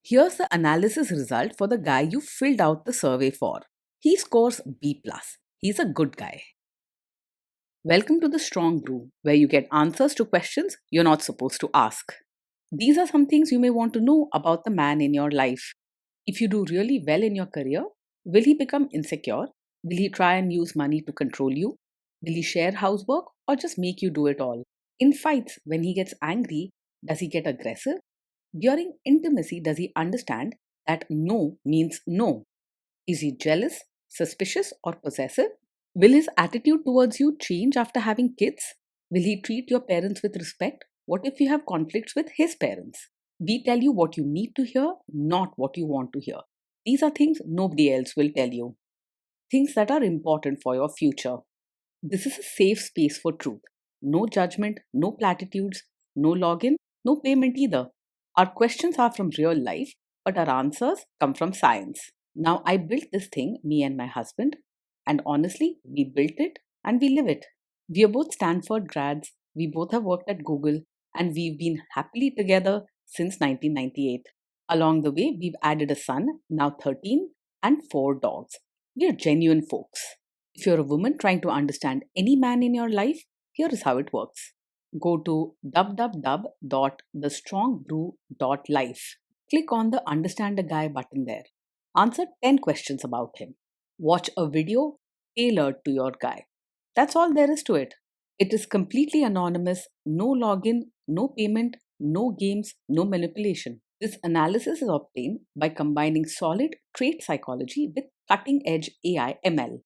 Here's the analysis result for the guy you filled out the survey for. He scores B+. He's a good guy. Welcome to the Strong Brew, where you get answers to questions you're not supposed to ask. These are some things you may want to know about the man in your life. If you do really well in your career, will he become insecure? Will he try and use money to control you? Will he share housework or just make you do it all? In fights, when he gets angry, does he get aggressive? During intimacy, does he understand that no means no? Is he jealous, suspicious, or possessive? Will his attitude towards you change after having kids? Will he treat your parents with respect? What if you have conflicts with his parents? We tell you what you need to hear, not what you want to hear. These are things nobody else will tell you. Things that are important for your future. This is a safe space for truth. No judgment, no platitudes, no login, no payment either. Our questions are from real life, but our answers come from science. Now, I built this thing, me and my husband, and honestly, we built it and we live it. We are both Stanford grads, we both have worked at Google, and we've been happily together since 1998. Along the way, we've added a son, now 13, and 4 dogs. We are genuine folks. If you're a woman trying to understand any man in your life, here is how it works. Go to www.thestrongbrew.life. Click on the Understand a Guy button there. Answer 10 questions about him. Watch a video tailored to your guy. That's all there is to it. It is completely anonymous, no login, no payment, no games, no manipulation. This analysis is obtained by combining solid trait psychology with cutting edge AI ML.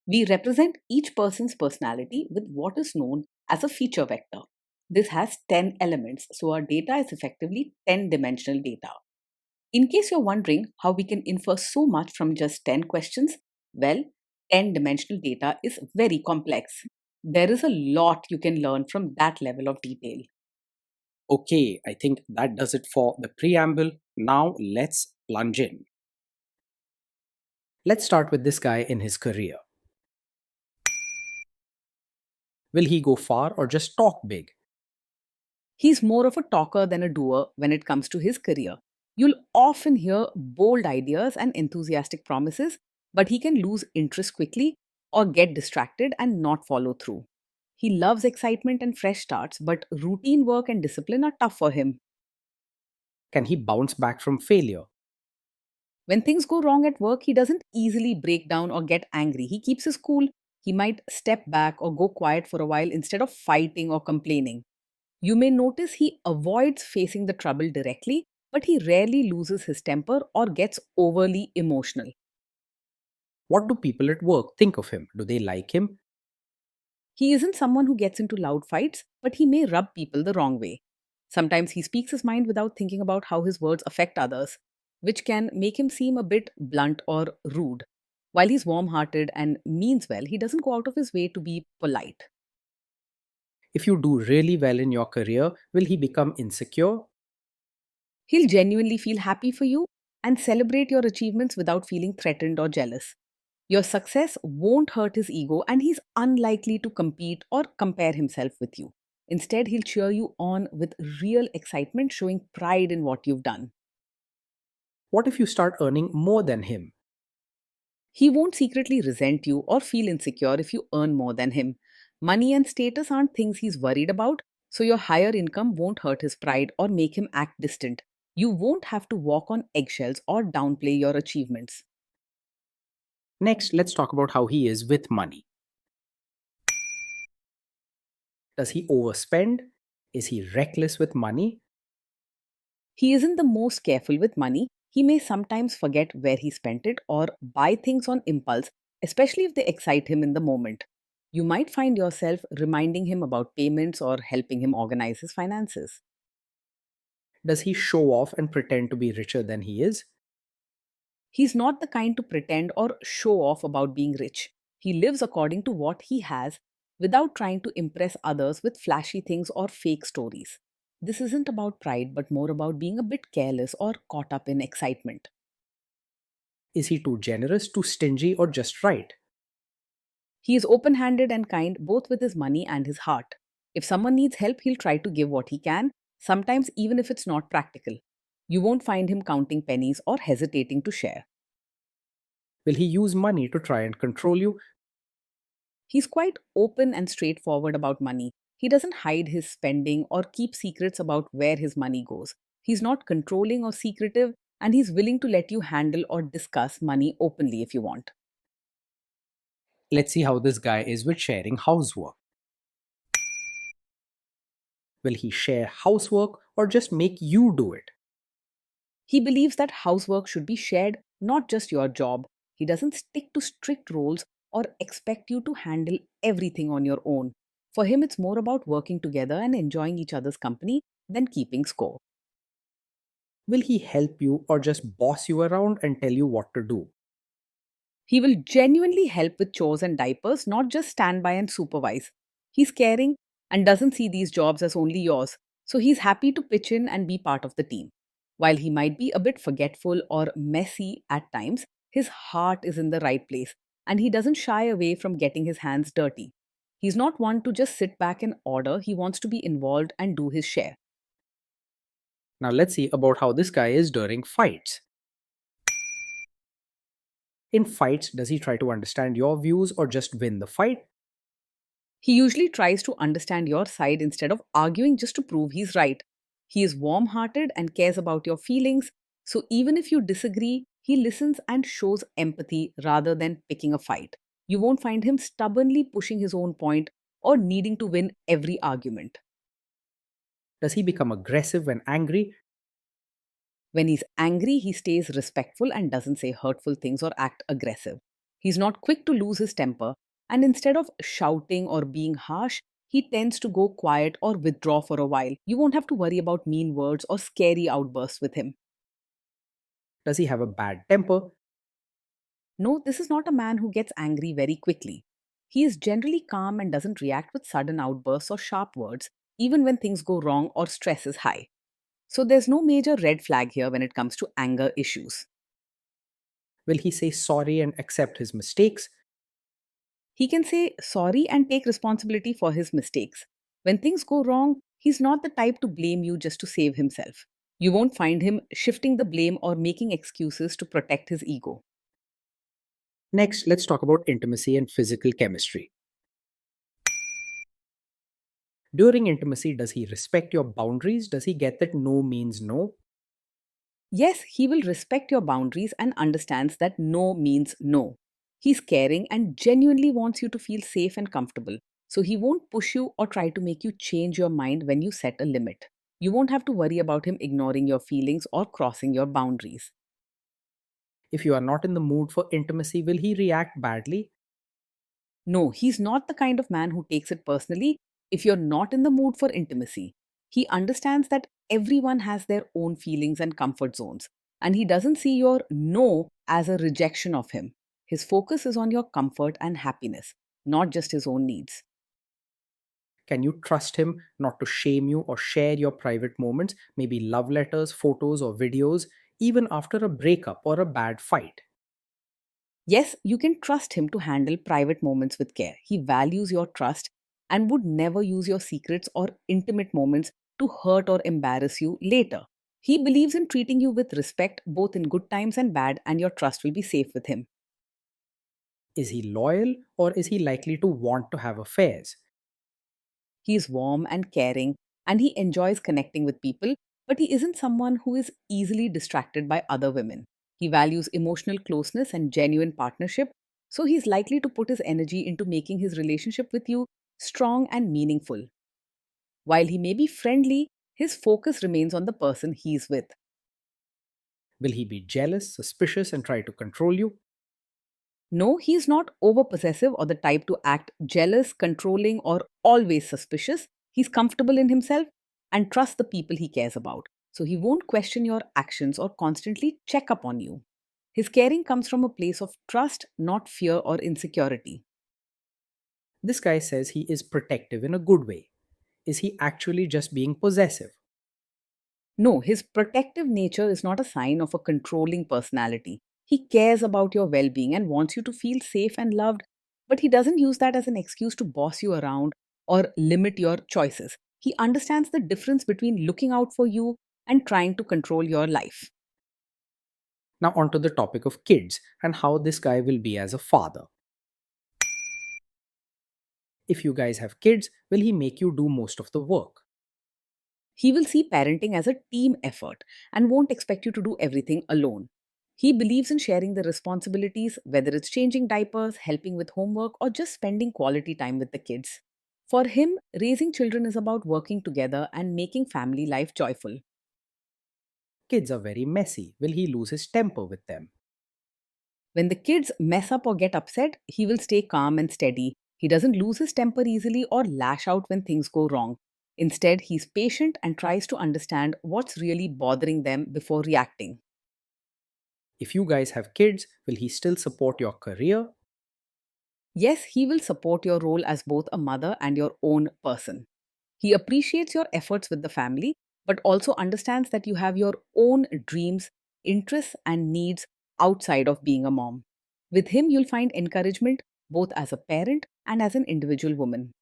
We represent each person's personality with what is known as a feature vector. This has 10 elements, so our data is effectively 10-dimensional data. In case you're wondering how we can infer so much from just 10 questions, well, 10-dimensional data is very complex. There is a lot you can learn from that level of detail. Okay, I think that does it for the preamble. Now let's plunge in. Let's start with this guy in his career. Will he go far or just talk big? He's more of a talker than a doer when it comes to his career. You'll often hear bold ideas and enthusiastic promises, but he can lose interest quickly or get distracted and not follow through. He loves excitement and fresh starts, but routine work and discipline are tough for him. Can he bounce back from failure? When things go wrong at work, he doesn't easily break down or get angry. He keeps his cool. He might step back or go quiet for a while instead of fighting or complaining. You may notice he avoids facing the trouble directly, but he rarely loses his temper or gets overly emotional. What do people at work think of him? Do they like him? He isn't someone who gets into loud fights, but he may rub people the wrong way. Sometimes he speaks his mind without thinking about how his words affect others, which can make him seem a bit blunt or rude. While he's warm hearted and means well, he doesn't go out of his way to be polite. If you do really well in your career, will he become insecure? He'll genuinely feel happy for you and celebrate your achievements without feeling threatened or jealous. Your success won't hurt his ego, and he's unlikely to compete or compare himself with you. Instead, he'll cheer you on with real excitement, showing pride in what you've done. What if you start earning more than him? He won't secretly resent you or feel insecure if you earn more than him. Money and status aren't things he's worried about, so your higher income won't hurt his pride or make him act distant. You won't have to walk on eggshells or downplay your achievements. Next, let's talk about how he is with money. Does he overspend? Is he reckless with money? He isn't the most careful with money. He may sometimes forget where he spent it or buy things on impulse, especially if they excite him in the moment. You might find yourself reminding him about payments or helping him organize his finances. Does he show off and pretend to be richer than he is? He's not the kind to pretend or show off about being rich. He lives according to what he has without trying to impress others with flashy things or fake stories. This isn't about pride, but more about being a bit careless or caught up in excitement. Is he too generous, too stingy, or just right? He is open handed and kind both with his money and his heart. If someone needs help, he'll try to give what he can, sometimes even if it's not practical. You won't find him counting pennies or hesitating to share. Will he use money to try and control you? He's quite open and straightforward about money. He doesn't hide his spending or keep secrets about where his money goes. He's not controlling or secretive, and he's willing to let you handle or discuss money openly if you want. Let's see how this guy is with sharing housework. Will he share housework or just make you do it? He believes that housework should be shared, not just your job. He doesn't stick to strict roles or expect you to handle everything on your own. For him, it's more about working together and enjoying each other's company than keeping score. Will he help you or just boss you around and tell you what to do? He will genuinely help with chores and diapers, not just stand by and supervise. He's caring and doesn't see these jobs as only yours, so he's happy to pitch in and be part of the team. While he might be a bit forgetful or messy at times, his heart is in the right place and he doesn't shy away from getting his hands dirty. He's not one to just sit back and order, he wants to be involved and do his share. Now let's see about how this guy is during fights. In fights, does he try to understand your views or just win the fight? He usually tries to understand your side instead of arguing just to prove he's right. He is warm hearted and cares about your feelings, so even if you disagree, he listens and shows empathy rather than picking a fight. You won't find him stubbornly pushing his own point or needing to win every argument. Does he become aggressive when angry? When he's angry, he stays respectful and doesn't say hurtful things or act aggressive. He's not quick to lose his temper, and instead of shouting or being harsh, he tends to go quiet or withdraw for a while. You won't have to worry about mean words or scary outbursts with him. Does he have a bad temper? No, this is not a man who gets angry very quickly. He is generally calm and doesn't react with sudden outbursts or sharp words, even when things go wrong or stress is high. So there's no major red flag here when it comes to anger issues. Will he say sorry and accept his mistakes? He can say sorry and take responsibility for his mistakes. When things go wrong, he's not the type to blame you just to save himself. You won't find him shifting the blame or making excuses to protect his ego. Next, let's talk about intimacy and physical chemistry. During intimacy, does he respect your boundaries? Does he get that no means no? Yes, he will respect your boundaries and understands that no means no. He's caring and genuinely wants you to feel safe and comfortable. So he won't push you or try to make you change your mind when you set a limit. You won't have to worry about him ignoring your feelings or crossing your boundaries. If you are not in the mood for intimacy, will he react badly? No, he's not the kind of man who takes it personally if you're not in the mood for intimacy. He understands that everyone has their own feelings and comfort zones, and he doesn't see your no as a rejection of him. His focus is on your comfort and happiness, not just his own needs. Can you trust him not to shame you or share your private moments, maybe love letters, photos, or videos, even after a breakup or a bad fight? Yes, you can trust him to handle private moments with care. He values your trust and would never use your secrets or intimate moments to hurt or embarrass you later. He believes in treating you with respect both in good times and bad, and your trust will be safe with him. Is he loyal or is he likely to want to have affairs? He is warm and caring, and he enjoys connecting with people, but he isn't someone who is easily distracted by other women. He values emotional closeness and genuine partnership, so he's likely to put his energy into making his relationship with you strong and meaningful. While he may be friendly, his focus remains on the person he's with. Will he be jealous, suspicious, and try to control you? No, he's not over possessive or the type to act jealous, controlling, or always suspicious. He's comfortable in himself and trusts the people he cares about. So he won't question your actions or constantly check up on you. His caring comes from a place of trust, not fear or insecurity. This guy says he is protective in a good way. Is he actually just being possessive? No, his protective nature is not a sign of a controlling personality. He cares about your well being and wants you to feel safe and loved, but he doesn't use that as an excuse to boss you around or limit your choices. He understands the difference between looking out for you and trying to control your life. Now, onto the topic of kids and how this guy will be as a father. If you guys have kids, will he make you do most of the work? He will see parenting as a team effort and won't expect you to do everything alone. He believes in sharing the responsibilities, whether it's changing diapers, helping with homework, or just spending quality time with the kids. For him, raising children is about working together and making family life joyful. Kids are very messy. Will he lose his temper with them? When the kids mess up or get upset, he will stay calm and steady. He doesn't lose his temper easily or lash out when things go wrong. Instead, he's patient and tries to understand what's really bothering them before reacting. If you guys have kids, will he still support your career? Yes, he will support your role as both a mother and your own person. He appreciates your efforts with the family, but also understands that you have your own dreams, interests, and needs outside of being a mom. With him, you'll find encouragement both as a parent and as an individual woman.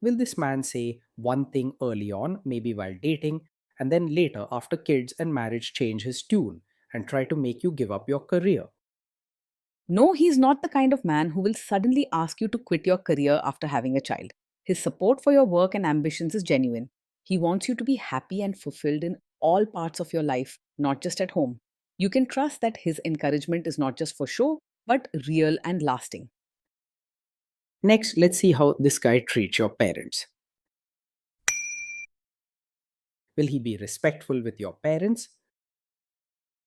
Will this man say one thing early on, maybe while dating, and then later, after kids and marriage, change his tune and try to make you give up your career? No, he's not the kind of man who will suddenly ask you to quit your career after having a child. His support for your work and ambitions is genuine. He wants you to be happy and fulfilled in all parts of your life, not just at home. You can trust that his encouragement is not just for show, but real and lasting. Next, let's see how this guy treats your parents. Will he be respectful with your parents?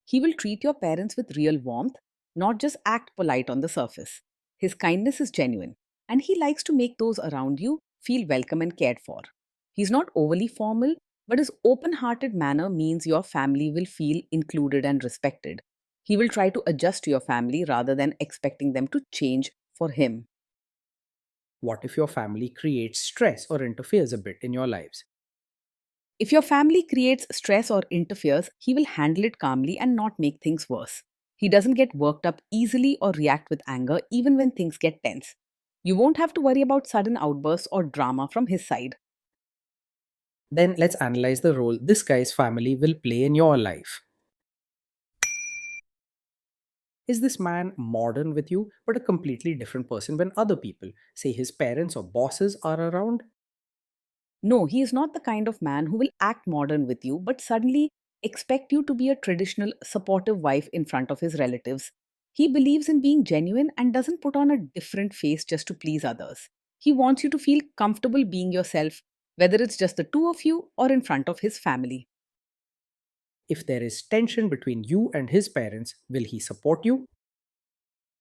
He will treat your parents with real warmth, not just act polite on the surface. His kindness is genuine, and he likes to make those around you feel welcome and cared for. He's not overly formal, but his open hearted manner means your family will feel included and respected. He will try to adjust to your family rather than expecting them to change for him. What if your family creates stress or interferes a bit in your lives? If your family creates stress or interferes, he will handle it calmly and not make things worse. He doesn't get worked up easily or react with anger even when things get tense. You won't have to worry about sudden outbursts or drama from his side. Then let's analyze the role this guy's family will play in your life. Is this man modern with you, but a completely different person when other people, say his parents or bosses, are around? No, he is not the kind of man who will act modern with you but suddenly expect you to be a traditional, supportive wife in front of his relatives. He believes in being genuine and doesn't put on a different face just to please others. He wants you to feel comfortable being yourself, whether it's just the two of you or in front of his family. If there is tension between you and his parents, will he support you?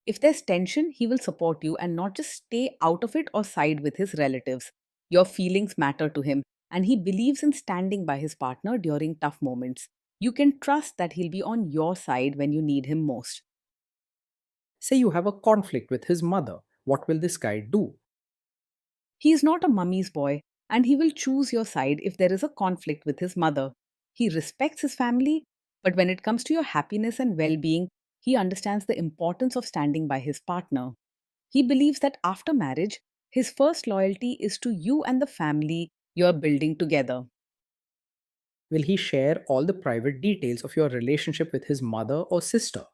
If there's tension, he will support you and not just stay out of it or side with his relatives. Your feelings matter to him, and he believes in standing by his partner during tough moments. You can trust that he'll be on your side when you need him most. Say you have a conflict with his mother, what will this guy do? He is not a mummy's boy, and he will choose your side if there is a conflict with his mother. He respects his family, but when it comes to your happiness and well being, he understands the importance of standing by his partner. He believes that after marriage, his first loyalty is to you and the family you're building together. Will he share all the private details of your relationship with his mother or sister?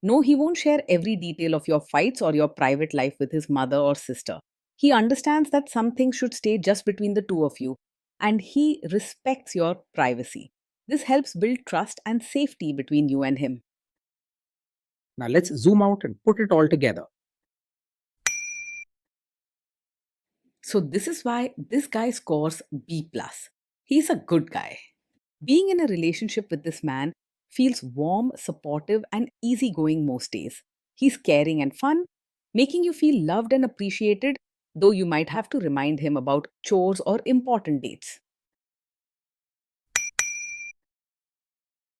No, he won't share every detail of your fights or your private life with his mother or sister. He understands that some things should stay just between the two of you, and he respects your privacy. This helps build trust and safety between you and him. Now let's zoom out and put it all together. So, this is why this guy scores B. Plus. He's a good guy. Being in a relationship with this man feels warm, supportive, and easygoing most days. He's caring and fun, making you feel loved and appreciated, though you might have to remind him about chores or important dates.